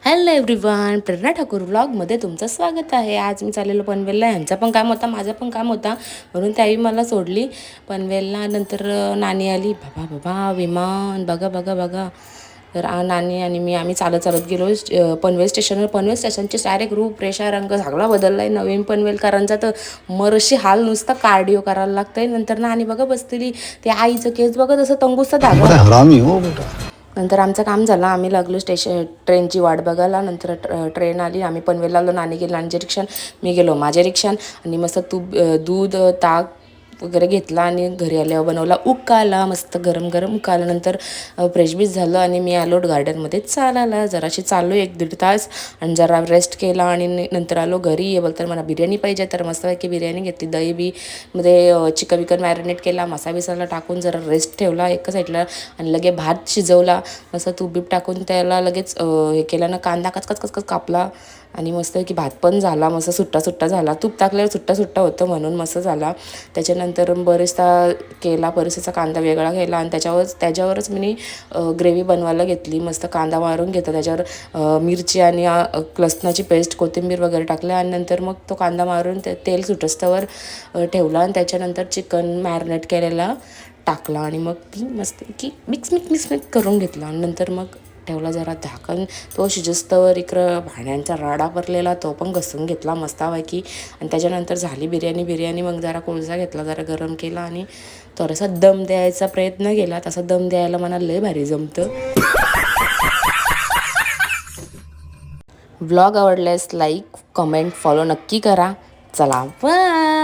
Hello everyone, प्रेरणा ठाकूर व्लॉगमध्ये तुमचं स्वागत आहे. आज मी चाललेलो पनवेलला. यांचा पण काम होता, माझं पण काम होता, म्हणून त्याही मला सोडली पनवेलला. नंतर नानी आली. बाबा बाबा विमान बघा बघा बघा. तर नानी आणि मी आम्ही चालत चालत गेलो पनवेल स्टेशनवर. पनवेल स्टेशनचे डायरेक्ट रेषा रंग सगळा बदलला आहे. नवीन पनवेलकरांचा तर मरशी हाल, नुसता कार्डिओ करायला लागतंय. नंतर नानी बघा बसलेली, ते आईचं केस बघा तसं तंगूसचा धागा. हरामी हो बेटा. नंतर आमचं काम झालं, आम्ही लागलो ट्रेनची वाट बघायला. नंतर ट्रेन आली, आम्ही पनवेलला आलो. नानी गेली नानीच्या रिक्षान, मी गेलो माझ्या रिक्षान. आणि मस्त दूध ताक वगैरे घेतला आणि घरी आल्यावर बनवला उकाला, मस्त गरम गरम उकाला. नंतर फ्रेश बीच झालं आणि मी आलो गार्डनमध्ये चालायला. जराशी चाललो 1-1.5 तास आणि जरा रेस्ट केला आणि नंतर आलो घरी. ये बोलतात मला बिर्याणी पाहिजे, तर मस्तपैकी बिर्याणी घेतली. दही बी मध्ये चिकन विकन मॅरिनेट केला, मसाला बिसाला टाकून जरा रेस्ट ठेवला एका साईडला. आणि लगे भात शिजवला, मस्त तूप बीप टाकून त्याला लगेच हे केलं ना, कांदा कचकच कचकच कापला आणि मस्त की भात पण झाला, मस्त सुट्टा सुट्टा झाला. तूप टाकल्यावर सुट्टा सुट्टा होतं म्हणून मस्त झाला. त्याच्यानंतर बरेचदा केला, बरेचसा कांदा वेगळा केला आणि त्याच्यावरच मी ग्रेव्ही बनवायला घेतली. मस्त कांदा मारून घेतला, त्याच्यावर मिरची आणि लसणाची पेस्ट, कोथिंबीर वगैरे टाकल्या आणि नंतर मग तो कांदा मारून तेल सुटस्तवर ठेवला आणि त्याच्यानंतर चिकन मॅरिनेट केलेला टाकला आणि मग ती मस्त की मिक्स करून घेतला आणि नंतर मग ठेवला जरा झाकण. तो शिजस्तवर इकडं भांड्यांचा राडा भरलेला, तो पण घसून घेतला मस्तापैकी. आणि त्याच्यानंतर झाली बिर्याणी. मग जरा कोळसा घेतला, जरा गरम केला आणि थोडासा दम द्यायचा प्रयत्न केला. तसा दम द्यायला मला लय भारी जमतं. व्लॉग आवडल्यास लाईक, कमेंट, फॉलो नक्की करा. चला बाय.